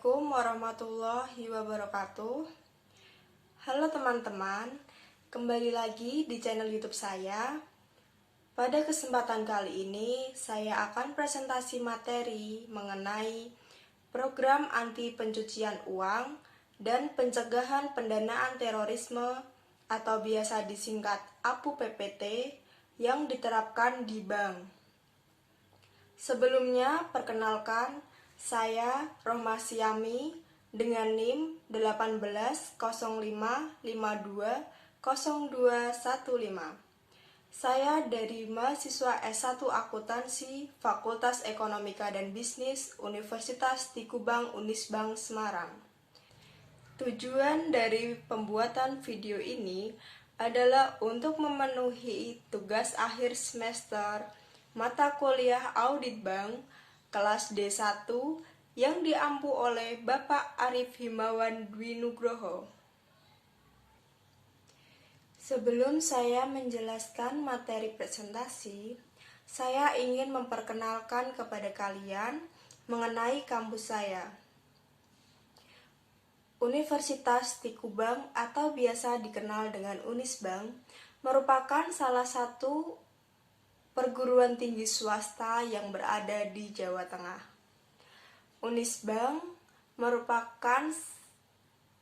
Assalamualaikum warahmatullahi wabarakatuh. Halo teman-teman, kembali lagi di channel YouTube saya. Pada kesempatan kali ini, saya akan presentasi materi mengenai program anti pencucian uang dan pencegahan pendanaan terorisme atau biasa disingkat APU PPT yang diterapkan di bank. Sebelumnya, perkenalkan, saya Rohmah Syami dengan NIM 1805520215. Saya dari mahasiswa S1 Akuntansi Fakultas Ekonomika dan Bisnis Universitas Tikubang Unisbank Semarang. Tujuan dari pembuatan video ini adalah untuk memenuhi tugas akhir semester mata kuliah Audit Bank kelas D1 yang diampu oleh Bapak Arif Himawan Dwi Nugroho. Sebelum saya menjelaskan materi presentasi, saya ingin memperkenalkan kepada kalian mengenai kampus saya. Universitas Tikubang atau biasa dikenal dengan Unisbank merupakan salah satu perguruan tinggi swasta yang berada di Jawa Tengah. Unisbank merupakan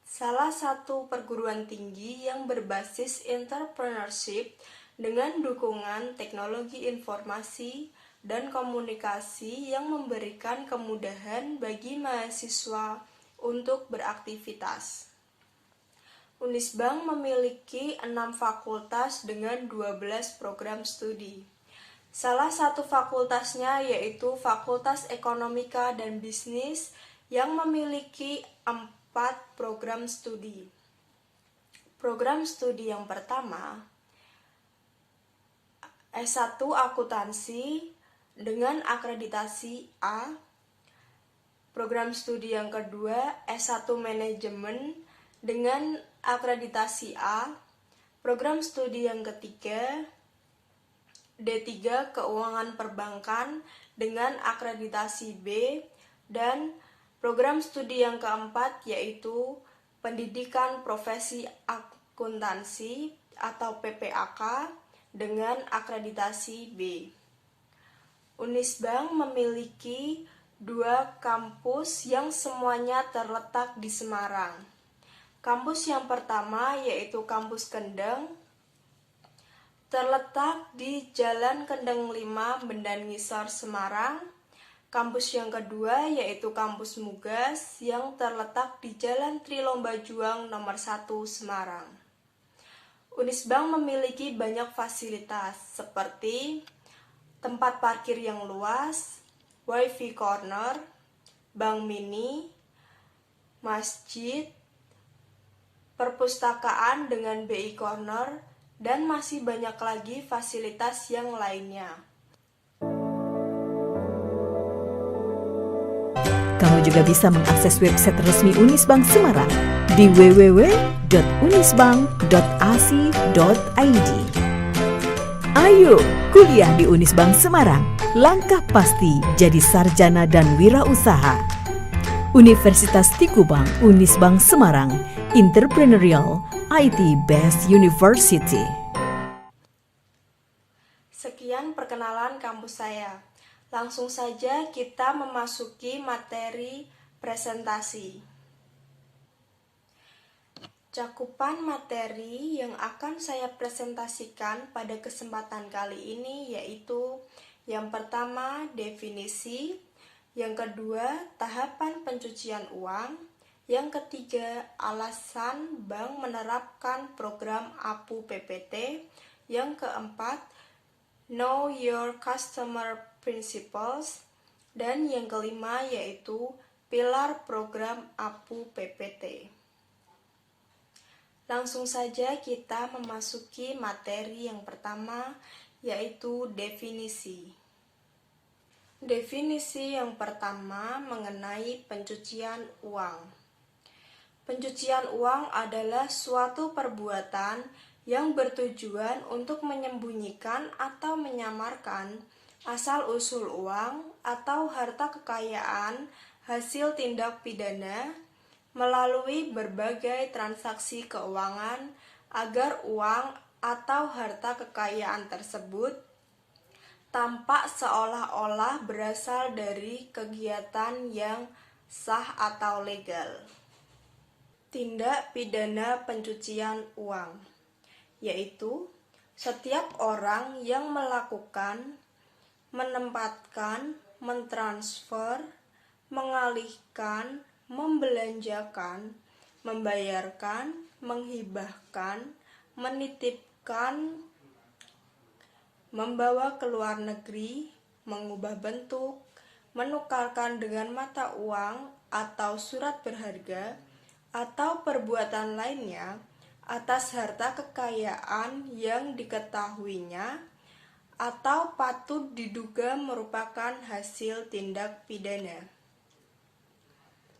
salah satu perguruan tinggi yang berbasis entrepreneurship dengan dukungan teknologi informasi dan komunikasi yang memberikan kemudahan bagi mahasiswa untuk beraktivitas. Unisbank memiliki 6 fakultas dengan 12 program studi. Salah satu fakultasnya yaitu Fakultas Ekonomika dan Bisnis yang memiliki 4 program studi. Program studi yang pertama, S1 Akuntansi dengan akreditasi A. Program studi yang kedua, S1 Manajemen dengan akreditasi A. Program studi yang ketiga, D3 Keuangan Perbankan dengan akreditasi B, dan program studi yang keempat yaitu Pendidikan Profesi Akuntansi atau PPAK dengan akreditasi B. Unisbank memiliki 2 kampus yang semuanya terletak di Semarang. Kampus yang pertama yaitu Kampus Kendeng, terletak di Jalan Kendeng 5, Bendan Ngisor, Semarang. Kampus yang kedua yaitu Kampus Mugas yang terletak di Jalan Trilomba Juang nomor 1, Semarang. Unisbank memiliki banyak fasilitas seperti tempat parkir yang luas, wifi corner, bank mini, masjid, perpustakaan dengan BI corner, dan masih banyak lagi fasilitas yang lainnya. Kamu juga bisa mengakses website resmi Unisbank Semarang di www.unisbank.ac.id. Ayo kuliah di Unisbank Semarang, langkah pasti jadi sarjana dan wirausaha. Universitas Tikubang Unisbank Semarang, Entrepreneurial IT Best University. Sekian perkenalan kampus saya. Langsung saja kita memasuki materi presentasi. Cakupan materi yang akan saya presentasikan pada kesempatan kali ini yaitu yang pertama definisi, yang kedua tahapan pencucian uang, yang ketiga alasan bank menerapkan program APU PPT, yang keempat Know Your Customer Principles, dan yang kelima yaitu pilar program APU PPT. Langsung saja kita memasuki materi yang pertama yaitu definisi. Definisi yang pertama mengenai pencucian uang. Pencucian uang adalah suatu perbuatan yang bertujuan untuk menyembunyikan atau menyamarkan asal-usul uang atau harta kekayaan hasil tindak pidana melalui berbagai transaksi keuangan agar uang atau harta kekayaan tersebut tampak seolah-olah berasal dari kegiatan yang sah atau legal. Tindak pidana pencucian uang, yaitu setiap orang yang melakukan, menempatkan, mentransfer, mengalihkan, membelanjakan, membayarkan, menghibahkan, menitipkan, membawa ke luar negeri, mengubah bentuk, menukarkan dengan mata uang atau surat berharga, atau perbuatan lainnya atas harta kekayaan yang diketahuinya atau patut diduga merupakan hasil tindak pidana.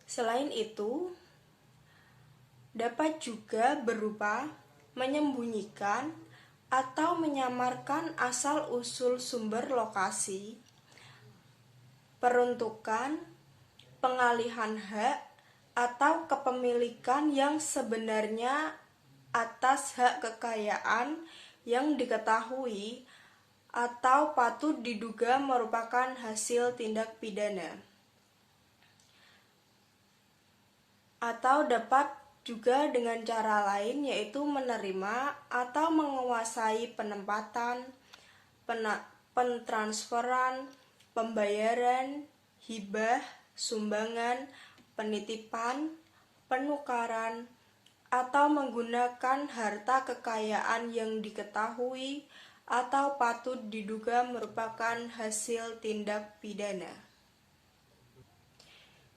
Selain itu, dapat juga berupa menyembunyikan atau menyamarkan asal-usul sumber lokasi, peruntukan, pengalihan hak, atau kepemilikan yang sebenarnya atas hak kekayaan yang diketahui atau patut diduga merupakan hasil tindak pidana. Atau dapat juga dengan cara lain, yaitu menerima atau menguasai penempatan, pentransferan, pembayaran, hibah, sumbangan, penitipan, penukaran, atau menggunakan harta kekayaan yang diketahui atau patut diduga merupakan hasil tindak pidana.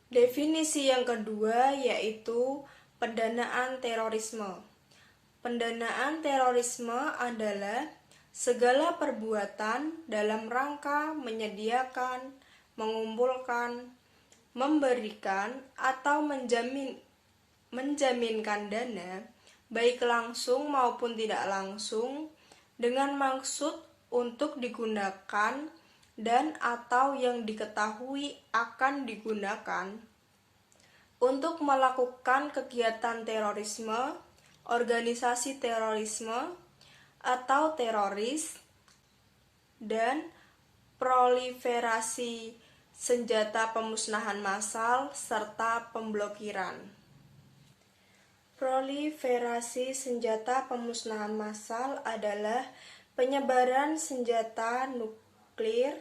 Definisi yang kedua yaitu pendanaan terorisme. Pendanaan terorisme adalah segala perbuatan dalam rangka menyediakan, mengumpulkan, memberikan, atau menjaminkan dana, baik langsung maupun tidak langsung, dengan maksud untuk digunakan dan atau yang diketahui akan digunakan untuk melakukan kegiatan terorisme, organisasi terorisme, atau teroris, dan proliferasi senjata pemusnahan massal, serta pemblokiran. Proliferasi senjata pemusnahan massal adalah penyebaran senjata nuklir,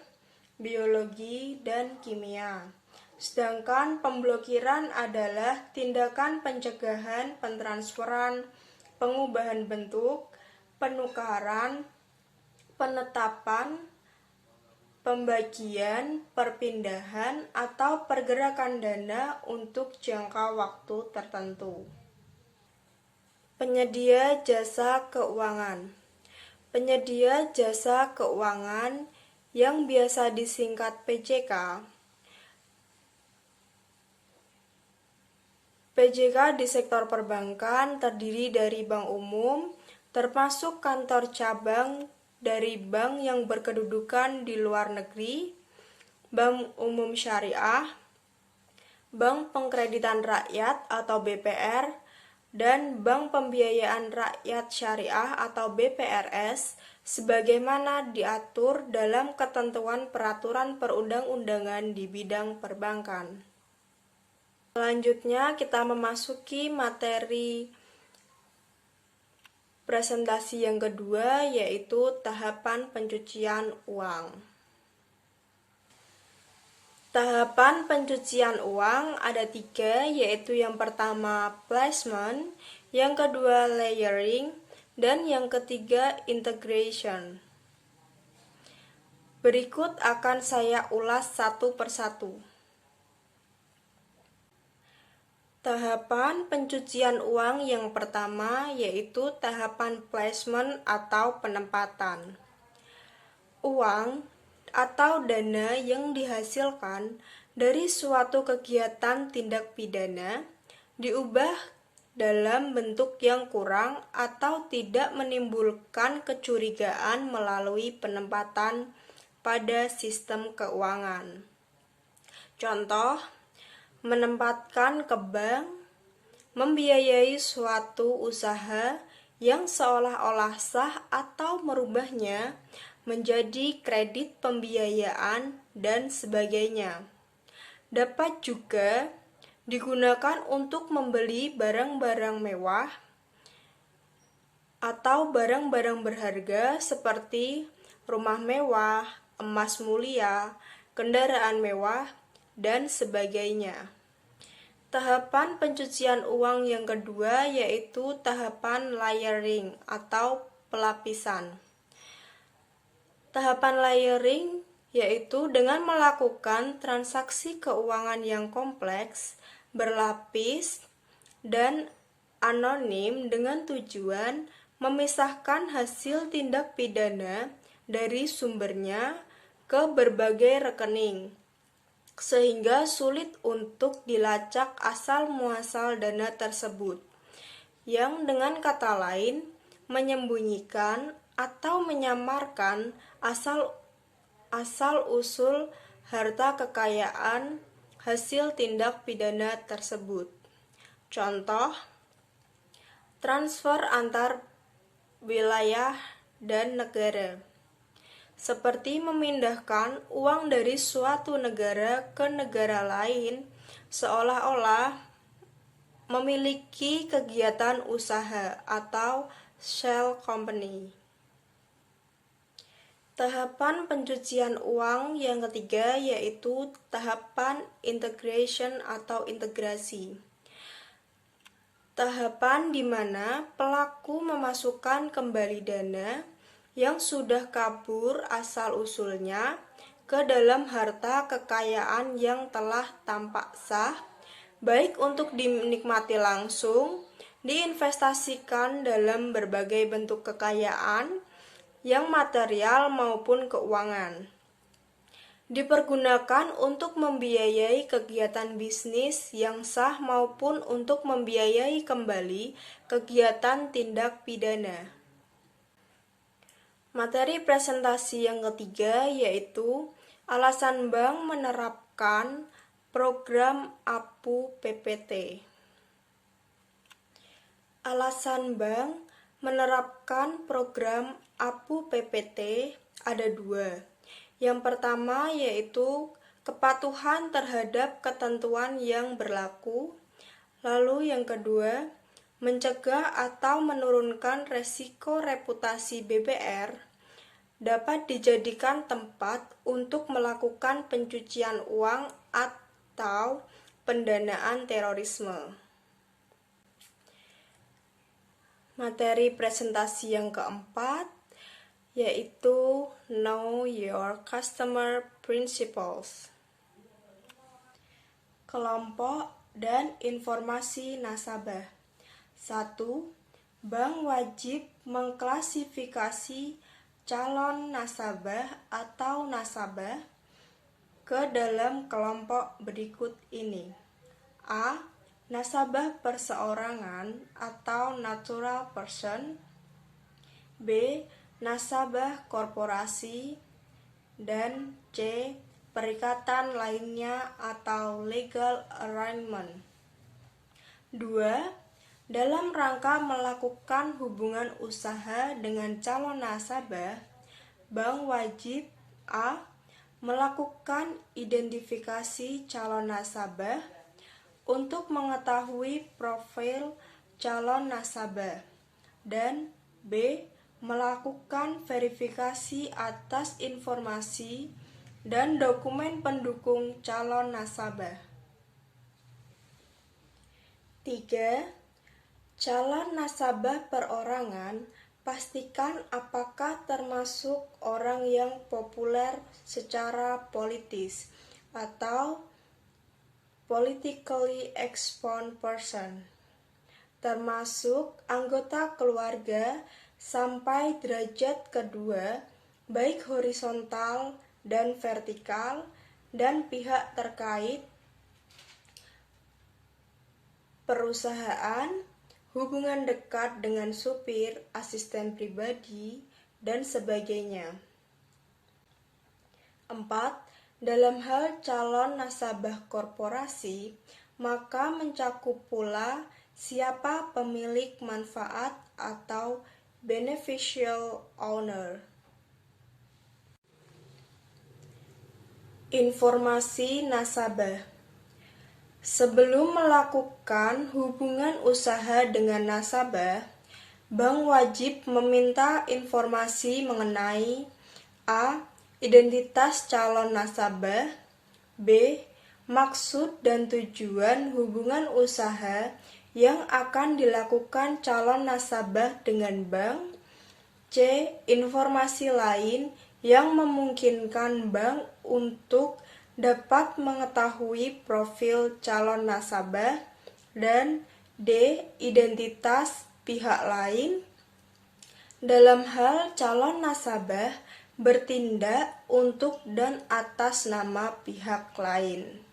biologi, dan kimia. Sedangkan pemblokiran adalah tindakan pencegahan pentransferan, pengubahan bentuk, penukaran, penetapan, pembagian, perpindahan, atau pergerakan dana untuk jangka waktu tertentu. Penyedia jasa keuangan. Penyedia jasa keuangan yang biasa disingkat PJK. PJK di sektor perbankan terdiri dari bank umum, termasuk kantor cabang dari bank yang berkedudukan di luar negeri, bank umum syariah, bank pengkreditan rakyat atau BPR, dan bank pembiayaan rakyat syariah atau BPRS sebagaimana diatur dalam ketentuan peraturan perundang-undangan di bidang perbankan. Selanjutnya kita memasuki materi presentasi yang kedua, yaitu tahapan pencucian uang. Tahapan pencucian uang ada 3, yaitu yang pertama placement, yang kedua layering, dan yang ketiga integration. Berikut akan saya ulas satu persatu. Tahapan pencucian uang yang pertama yaitu tahapan placement atau penempatan. Uang atau dana yang dihasilkan dari suatu kegiatan tindak pidana diubah dalam bentuk yang kurang atau tidak menimbulkan kecurigaan melalui penempatan pada sistem keuangan. Contoh, menempatkan ke bank, membiayai suatu usaha yang seolah-olah sah atau merubahnya menjadi kredit pembiayaan dan sebagainya. Dapat juga digunakan untuk membeli barang-barang mewah atau barang-barang berharga seperti rumah mewah, emas mulia, kendaraan mewah, dan sebagainya. Tahapan pencucian uang yang kedua yaitu tahapan layering atau pelapisan. Tahapan layering yaitu dengan melakukan transaksi keuangan yang kompleks, berlapis, dan anonim dengan tujuan memisahkan hasil tindak pidana dari sumbernya ke berbagai rekening, sehingga sulit untuk dilacak asal-muasal dana tersebut, yang dengan kata lain menyembunyikan atau menyamarkan asal-usul harta kekayaan hasil tindak pidana tersebut. Contoh, transfer antar wilayah dan negara, seperti memindahkan uang dari suatu negara ke negara lain seolah-olah memiliki kegiatan usaha atau shell company. Tahapan pencucian uang yang ketiga yaitu tahapan integration atau integrasi. Tahapan di mana pelaku memasukkan kembali dana yang sudah kabur asal-usulnya ke dalam harta kekayaan yang telah tampak sah, baik untuk dinikmati langsung, diinvestasikan dalam berbagai bentuk kekayaan, yang material maupun keuangan, dipergunakan untuk membiayai kegiatan bisnis yang sah maupun untuk membiayai kembali kegiatan tindak pidana. Materi presentasi yang ketiga yaitu alasan bank menerapkan program APU PPT. Alasan bank menerapkan program APU PPT ada dua. Yang pertama yaitu kepatuhan terhadap ketentuan yang berlaku. Lalu yang kedua, mencegah atau menurunkan resiko reputasi BBR dapat dijadikan tempat untuk melakukan pencucian uang atau pendanaan terorisme. Materi presentasi yang keempat yaitu Know Your Customer Principles. Kelompok dan informasi nasabah. 1. Bank wajib mengklasifikasi calon nasabah atau nasabah ke dalam kelompok berikut ini. A. Nasabah perseorangan atau natural person. B. Nasabah korporasi. Dan C. Perikatan lainnya atau legal arrangement. 2. Dalam rangka melakukan hubungan usaha dengan calon nasabah, bank wajib A. Melakukan identifikasi calon nasabah untuk mengetahui profil calon nasabah, dan B. Melakukan verifikasi atas informasi dan dokumen pendukung calon nasabah. 3. Calon nasabah perorangan, pastikan apakah termasuk orang yang populer secara politis atau politically exposed person, termasuk anggota keluarga sampai derajat kedua, baik horizontal dan vertikal, dan pihak terkait, perusahaan, hubungan dekat dengan supir, asisten pribadi, dan sebagainya. 4. Dalam hal calon nasabah korporasi, maka mencakup pula siapa pemilik manfaat atau beneficial owner. Informasi nasabah. Sebelum melakukan hubungan usaha dengan nasabah, bank wajib meminta informasi mengenai A. Identitas calon nasabah, B. Maksud dan tujuan hubungan usaha yang akan dilakukan calon nasabah dengan bank, C. Informasi lain yang memungkinkan bank untuk dapat mengetahui profil calon nasabah, dan D. Identitas pihak lain dalam hal calon nasabah bertindak untuk dan atas nama pihak lain.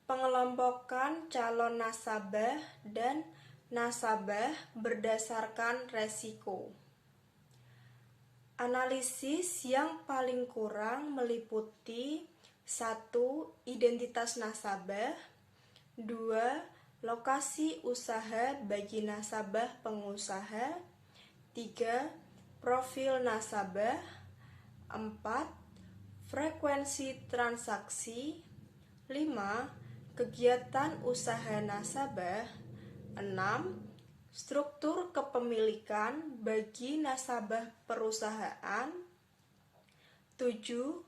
Pengelompokan calon nasabah dan nasabah berdasarkan resiko. Analisis yang paling kurang meliputi 1. Identitas nasabah, 2. Lokasi usaha bagi nasabah pengusaha, 3. Profil nasabah, 4. Frekuensi transaksi, 5. Kegiatan usaha nasabah, 6. Struktur kepemilikan bagi nasabah perusahaan, 7.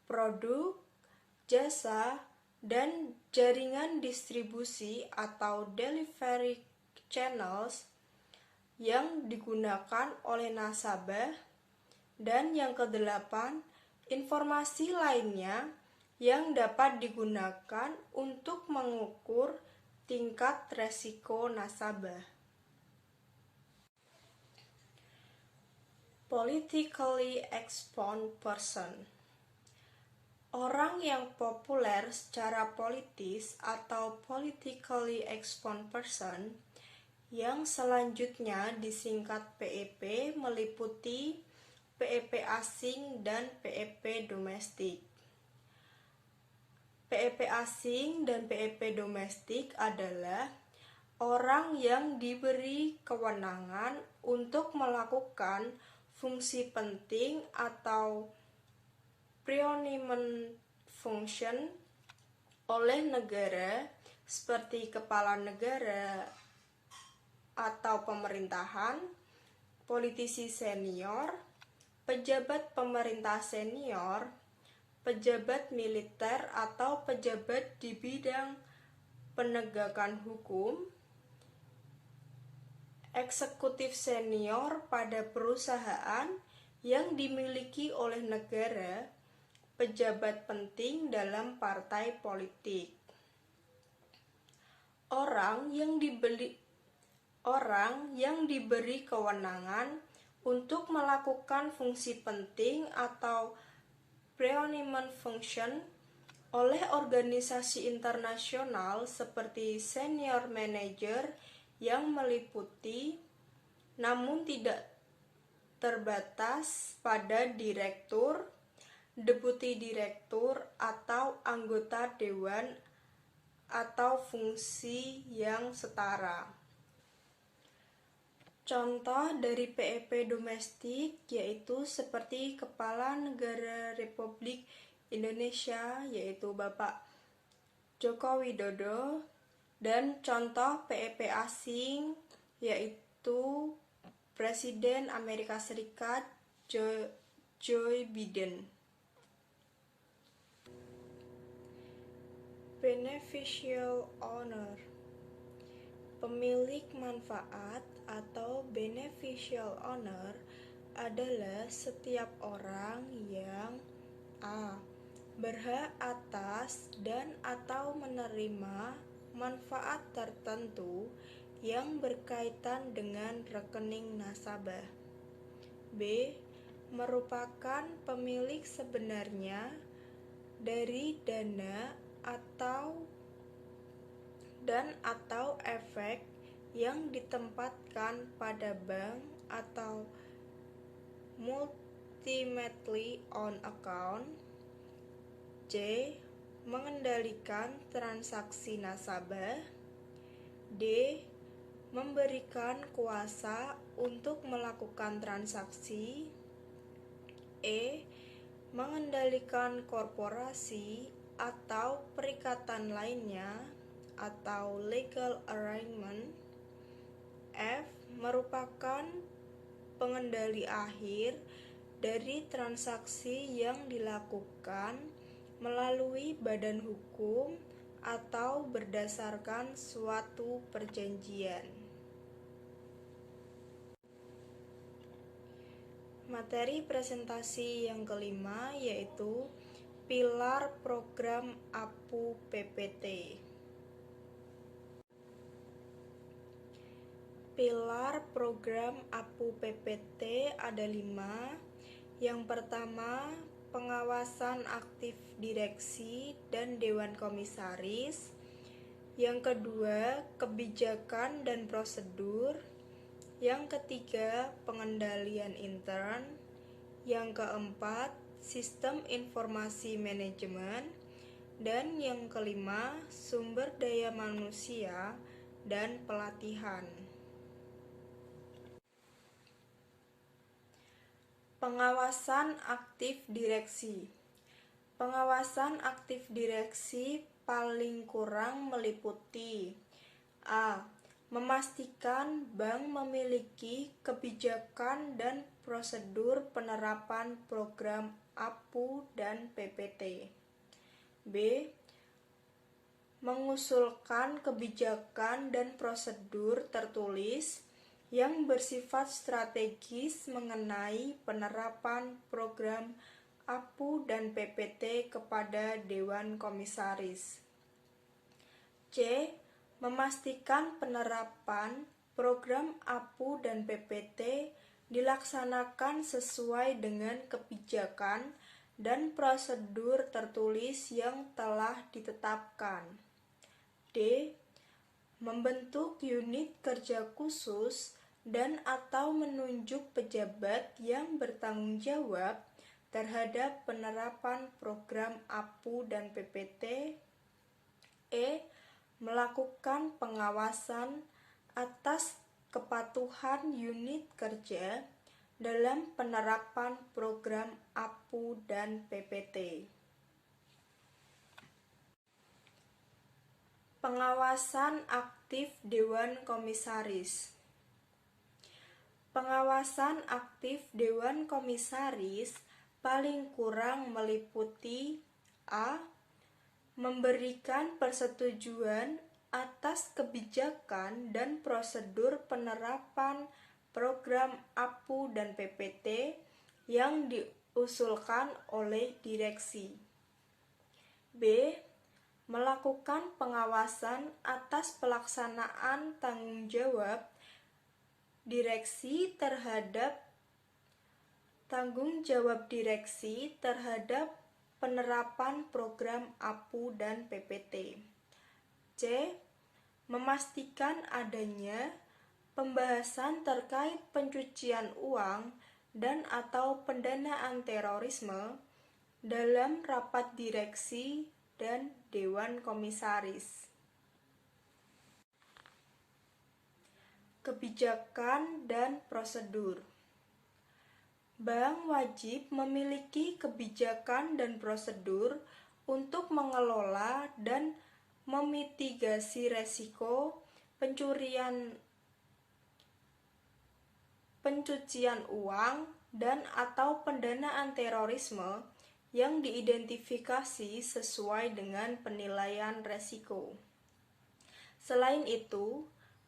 Produk, jasa, dan jaringan distribusi atau delivery channels yang digunakan oleh nasabah, dan yang kedelapan, informasi lainnya yang dapat digunakan untuk mengukur tingkat resiko nasabah. Politically exposed person. Orang yang populer secara politis atau politically exposed person yang selanjutnya disingkat PEP meliputi PEP asing dan PEP domestik. PEP asing dan PEP domestik adalah orang yang diberi kewenangan untuk melakukan fungsi penting atau preeminent function oleh negara seperti kepala negara atau pemerintahan, politisi senior, pejabat pemerintah senior, pejabat militer atau pejabat di bidang penegakan hukum, eksekutif senior pada perusahaan yang dimiliki oleh negara, pejabat penting dalam partai politik. Orang yang diberi kewenangan untuk melakukan fungsi penting atau preeminent function oleh organisasi internasional seperti senior manager yang meliputi namun tidak terbatas pada direktur, deputi direktur, atau anggota dewan atau fungsi yang setara. Contoh dari PEP domestik yaitu seperti Kepala Negara Republik Indonesia yaitu Bapak Joko Widodo, dan contoh PEP asing yaitu Presiden Amerika Serikat Joe Biden. Beneficial owner. Pemilik manfaat atau beneficial owner adalah setiap orang yang A. berhak atas dan atau menerima manfaat tertentu yang berkaitan dengan rekening nasabah, B. merupakan pemilik sebenarnya dari dana atau efek yang ditempatkan pada bank atau multi ultimately on account. C. Mengendalikan transaksi nasabah. D. Memberikan kuasa untuk melakukan transaksi. E. Mengendalikan korporasi atau perikatan lainnya atau legal arrangement. F. Merupakan pengendali akhir dari transaksi yang dilakukan melalui badan hukum atau berdasarkan suatu perjanjian. Materi presentasi yang kelima yaitu pilar program APU PPT. Pilar program APU PPT ada 5. Yang pertama, pengawasan aktif direksi dan dewan komisaris. Yang kedua, kebijakan dan prosedur. Yang ketiga, pengendalian intern. Yang keempat, sistem informasi manajemen. Dan yang kelima, sumber daya manusia dan pelatihan. Pengawasan aktif direksi. Pengawasan aktif direksi paling kurang meliputi: A. Memastikan bank memiliki kebijakan dan prosedur penerapan program APU dan PPT. B. Mengusulkan kebijakan dan prosedur tertulis yang bersifat strategis mengenai penerapan program APU dan PPT kepada Dewan Komisaris. C. Memastikan penerapan program APU dan PPT dilaksanakan sesuai dengan kebijakan dan prosedur tertulis yang telah ditetapkan. D. Membentuk unit kerja khusus dan atau menunjuk pejabat yang bertanggung jawab terhadap penerapan program APU dan PPT. E. Melakukan pengawasan atas kepatuhan unit kerja dalam penerapan program APU dan PPT. Pengawasan aktif Dewan Komisaris. Pengawasan aktif Dewan Komisaris paling kurang meliputi: A. Memberikan persetujuan atas kebijakan dan prosedur penerapan program APU dan PPT yang diusulkan oleh direksi. B. Melakukan pengawasan atas pelaksanaan tanggung jawab direksi terhadap penerapan program APU dan PPT. C. Memastikan adanya pembahasan terkait pencucian uang dan atau pendanaan terorisme dalam rapat direksi dan Dewan Komisaris. Kebijakan dan prosedur. Bank wajib memiliki kebijakan dan prosedur untuk mengelola dan memitigasi resiko pencucian uang dan atau pendanaan terorisme yang diidentifikasi sesuai dengan penilaian resiko. Selain itu,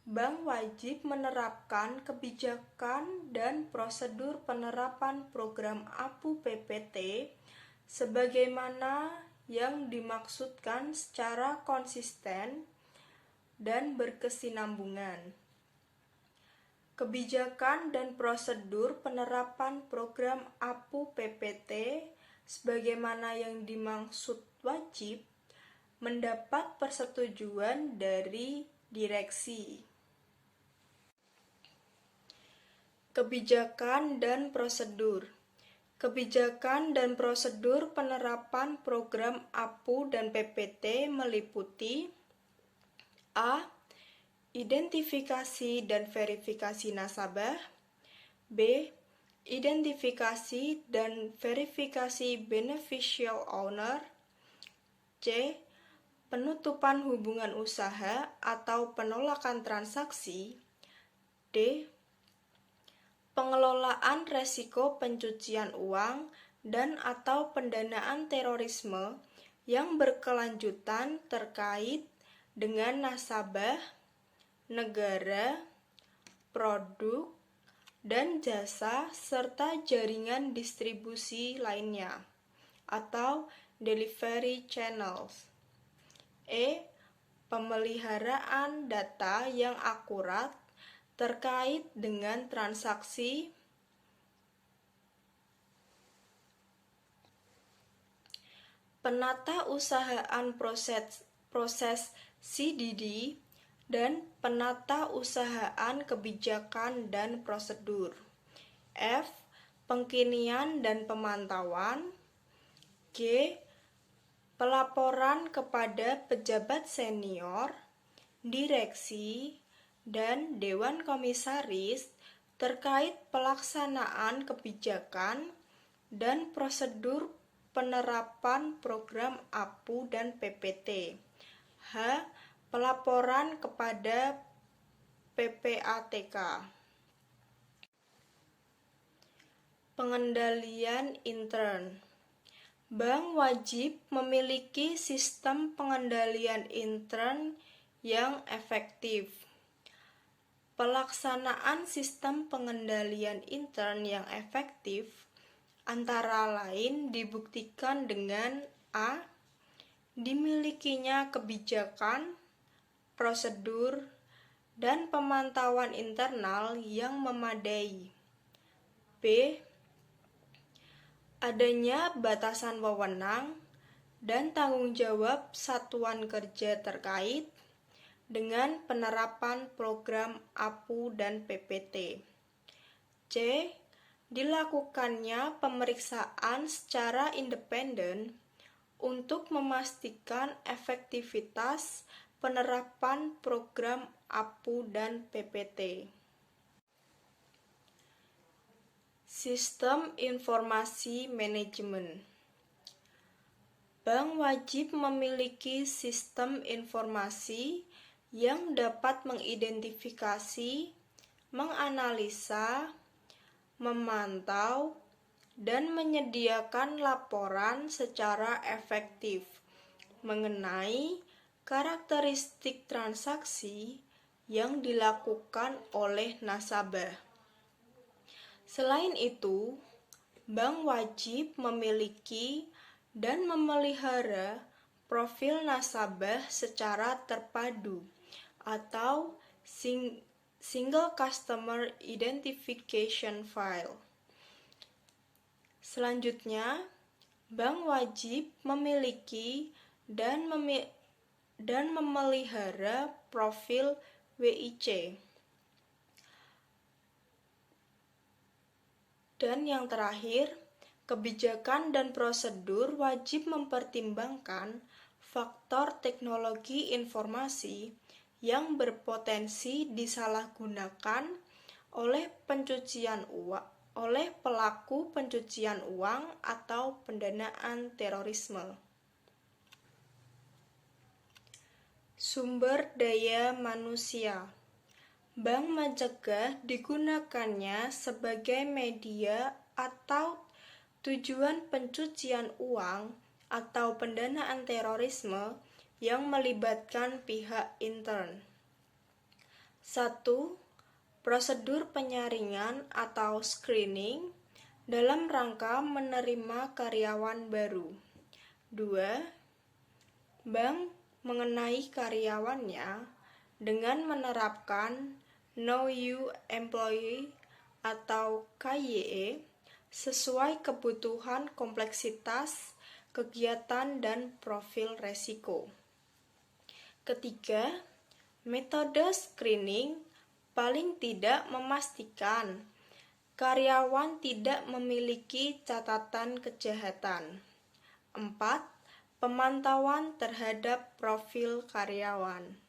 bank wajib menerapkan kebijakan dan prosedur penerapan program APU PPT sebagaimana yang dimaksudkan secara konsisten dan berkesinambungan. Kebijakan dan prosedur penerapan program APU PPT sebagaimana yang dimaksud wajib mendapat persetujuan dari direksi. Kebijakan dan prosedur. Kebijakan dan prosedur penerapan program APU dan PPT meliputi A. Identifikasi dan verifikasi nasabah. B. Identifikasi dan verifikasi beneficial owner. C. Penutupan hubungan usaha atau penolakan transaksi. D. Pengelolaan resiko pencucian uang dan atau pendanaan terorisme yang berkelanjutan terkait dengan nasabah, negara, produk, dan jasa serta jaringan distribusi lainnya atau delivery channels. E. Pemeliharaan data yang akurat terkait dengan transaksi penata usahaan proses CDD dan penata usahaan kebijakan dan prosedur. F. Pengkinian dan pemantauan. G. Pelaporan kepada pejabat senior, direksi, dan dewan komisaris terkait pelaksanaan kebijakan dan prosedur penerapan program APU dan PPT. H. Pelaporan kepada PPATK. Pengendalian intern. Bank wajib memiliki sistem pengendalian intern yang efektif. Pelaksanaan sistem pengendalian intern yang efektif antara lain dibuktikan dengan A. Dimilikinya kebijakan, prosedur, dan pemantauan internal yang memadai. B. Adanya batasan wewenang dan tanggung jawab satuan kerja terkait dengan penerapan program APU dan PPT. C. Dilakukannya pemeriksaan secara independen untuk memastikan efektivitas penerapan program APU dan PPT. Sistem informasi manajemen. Bank wajib memiliki sistem informasi yang dapat mengidentifikasi, menganalisa, memantau, dan menyediakan laporan secara efektif mengenai karakteristik transaksi yang dilakukan oleh nasabah. Selain itu, bank wajib memiliki dan memelihara profil nasabah secara terpadu atau Single Customer Identification File. Selanjutnya, bank wajib memiliki dan memelihara profil WIC. Dan yang terakhir, kebijakan dan prosedur wajib mempertimbangkan faktor teknologi informasi yang berpotensi disalahgunakan oleh pelaku pencucian uang atau pendanaan terorisme. Sumber daya manusia. Bank mencegah digunakannya sebagai media atau tujuan pencucian uang atau pendanaan terorisme yang melibatkan pihak intern. 1. Prosedur penyaringan atau screening dalam rangka menerima karyawan baru. 2. Bank mengenai karyawannya dengan menerapkan Know You Employee atau KYE sesuai kebutuhan kompleksitas, kegiatan, dan profil resiko. Ketiga, metode screening paling tidak memastikan karyawan tidak memiliki catatan kejahatan. 4. Pemantauan terhadap profil karyawan.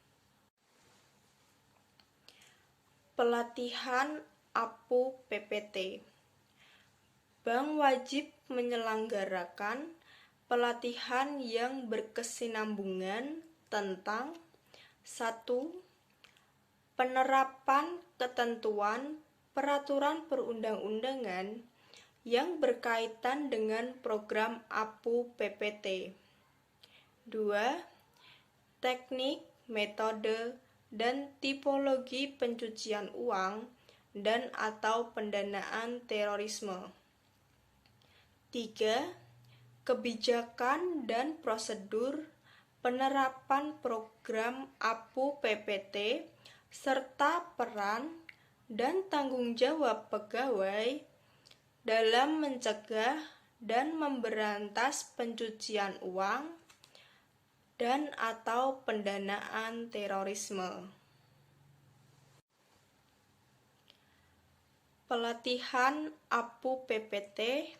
Pelatihan APU PPT. Bank wajib menyelenggarakan pelatihan yang berkesinambungan tentang 1. Penerapan ketentuan peraturan perundang-undangan yang berkaitan dengan program APU PPT. 2. Teknik, metode, dan tipologi pencucian uang dan atau pendanaan terorisme. 3. Kebijakan dan prosedur penerapan program APU PPT serta peran dan tanggung jawab pegawai dalam mencegah dan memberantas pencucian uang dan atau pendanaan terorisme. Pelatihan APU PPT.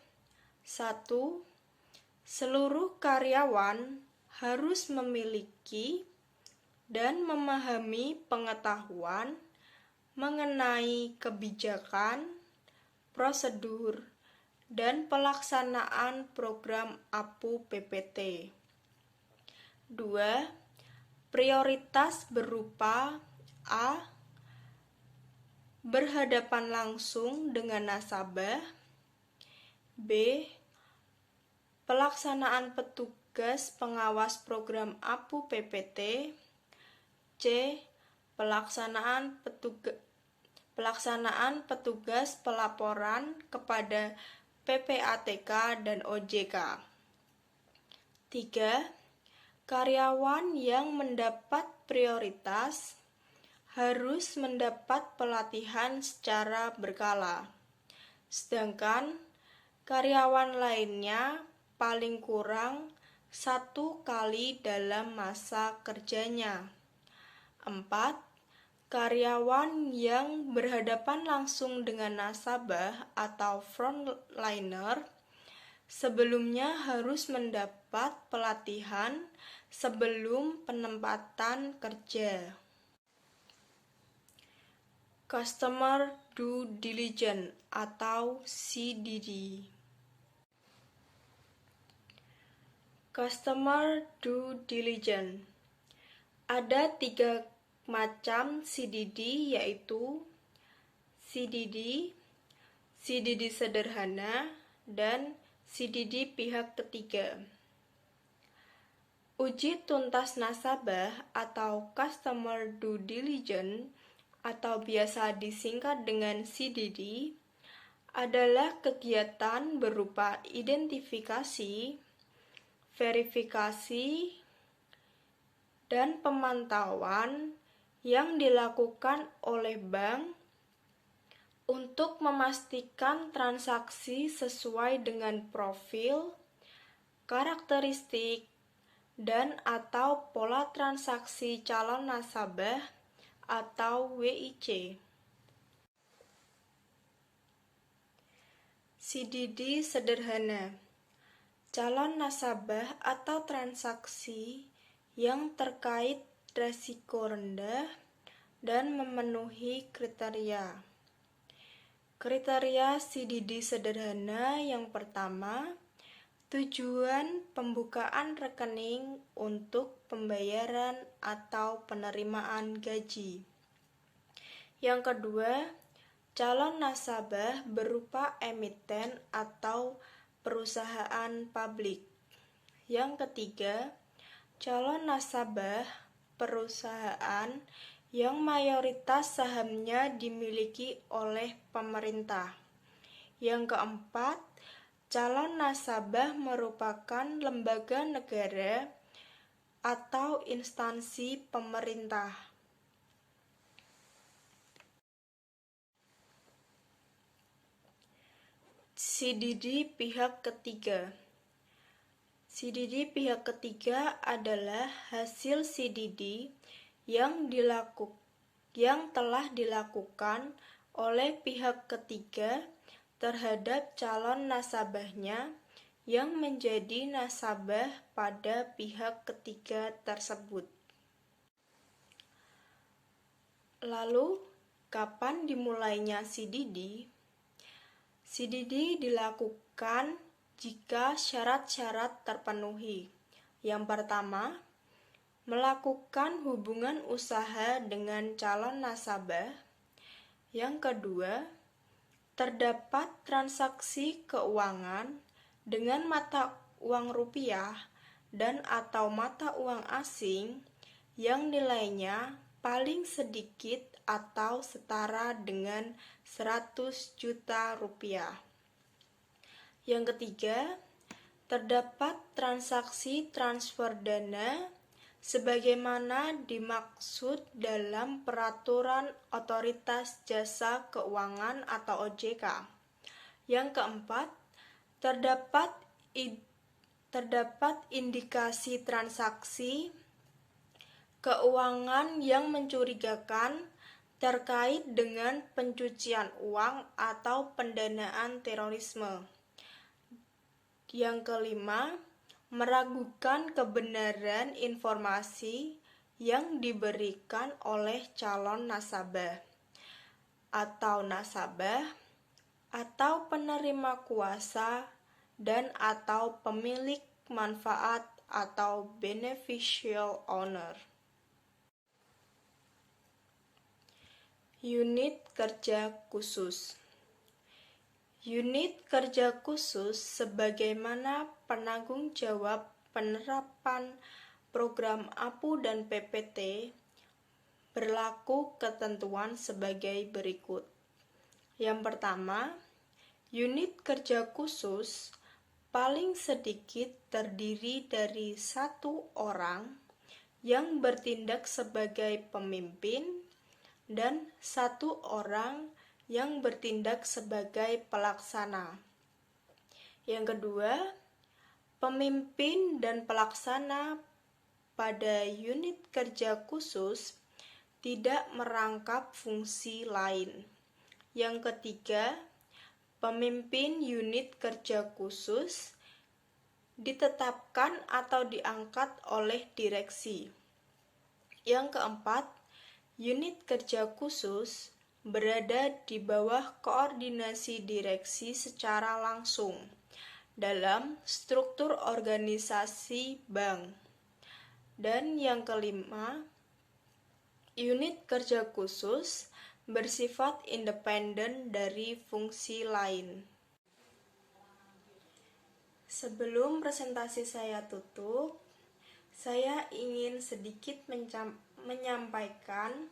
1. Seluruh karyawan harus memiliki dan memahami pengetahuan mengenai kebijakan, prosedur, dan pelaksanaan program APU PPT. 2. Prioritas berupa A. Berhadapan langsung dengan nasabah. B. Pelaksanaan petugas pengawas program APU PPT. C. Pelaksanaan petugas pelaporan kepada PPATK dan OJK. 3. Karyawan yang mendapat prioritas harus mendapat pelatihan secara berkala, sedangkan karyawan lainnya paling kurang 1 kali dalam masa kerjanya. 4. Karyawan yang berhadapan langsung dengan nasabah atau frontliner sebelumnya harus mendapat pelatihan sebelum penempatan kerja. Customer Due Diligence atau CDD. Customer Due Diligence. Ada 3 macam CDD, yaitu CDD, CDD sederhana, dan CDD pihak ketiga. Uji tuntas nasabah atau Customer Due Diligence atau biasa disingkat dengan CDD adalah kegiatan berupa identifikasi, verifikasi, dan pemantauan yang dilakukan oleh bank untuk memastikan transaksi sesuai dengan profil, karakteristik, dan atau pola transaksi calon nasabah atau WIC. CDD sederhana. Calon nasabah atau transaksi yang terkait resiko rendah dan memenuhi kriteria. Kriteria CDD sederhana yang pertama, tujuan pembukaan rekening untuk pembayaran atau penerimaan gaji. Yang kedua, calon nasabah berupa emiten atau perusahaan publik. Yang ketiga, calon nasabah perusahaan yang mayoritas sahamnya dimiliki oleh pemerintah. Yang keempat, calon nasabah merupakan lembaga negara atau instansi pemerintah. CDD pihak ketiga. CDD pihak ketiga adalah hasil CDD yang telah dilakukan oleh pihak ketiga terhadap calon nasabahnya yang menjadi nasabah pada pihak ketiga tersebut. Lalu, kapan dimulainya CDD? CDD dilakukan jika syarat-syarat terpenuhi. Yang pertama, melakukan hubungan usaha dengan calon nasabah. Yang kedua, terdapat transaksi keuangan dengan mata uang rupiah dan atau mata uang asing yang nilainya paling sedikit atau setara dengan 100 juta rupiah. Yang ketiga, terdapat transaksi transfer dana sebagaimana dimaksud dalam Peraturan Otoritas Jasa Keuangan atau OJK. Yang keempat, terdapat indikasi transaksi keuangan yang mencurigakan terkait dengan pencucian uang atau pendanaan terorisme. Yang kelima, meragukan kebenaran informasi yang diberikan oleh calon nasabah atau penerima kuasa dan atau pemilik manfaat atau beneficial owner. Unit kerja khusus. Unit kerja khusus sebagaimana penanggung jawab penerapan program APU dan PPT berlaku ketentuan sebagai berikut. Yang pertama, unit kerja khusus paling sedikit terdiri dari 1 orang yang bertindak sebagai pemimpin dan 1 orang yang bertindak sebagai pelaksana. Yang kedua, pemimpin dan pelaksana pada unit kerja khusus tidak merangkap fungsi lain. Yang ketiga, pemimpin unit kerja khusus ditetapkan atau diangkat oleh direksi. Yang keempat, unit kerja khusus berada di bawah koordinasi direksi secara langsung dalam struktur organisasi bank. Dan yang kelima, unit kerja khusus bersifat independen dari fungsi lain. Sebelum presentasi saya tutup, saya ingin sedikit menyampaikan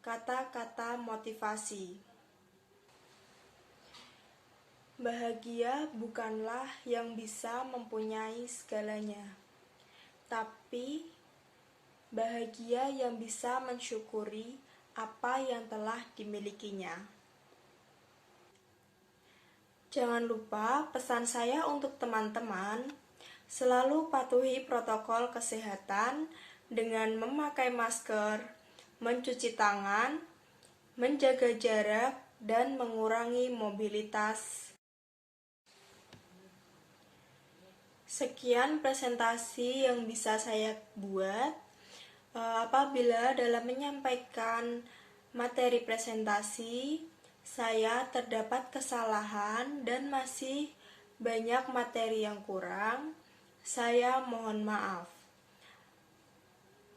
kata-kata motivasi. Bahagia bukanlah yang bisa mempunyai segalanya, tapi bahagia yang bisa mensyukuri apa yang telah dimilikinya. Jangan lupa pesan saya untuk teman-teman, selalu patuhi protokol kesehatan dengan memakai masker, mencuci tangan, menjaga jarak, dan mengurangi mobilitas. Sekian presentasi yang bisa saya buat. Apabila dalam menyampaikan materi presentasi, saya terdapat kesalahan dan masih banyak materi yang kurang, saya mohon maaf.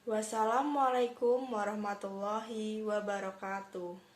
Wassalamualaikum warahmatullahi wabarakatuh.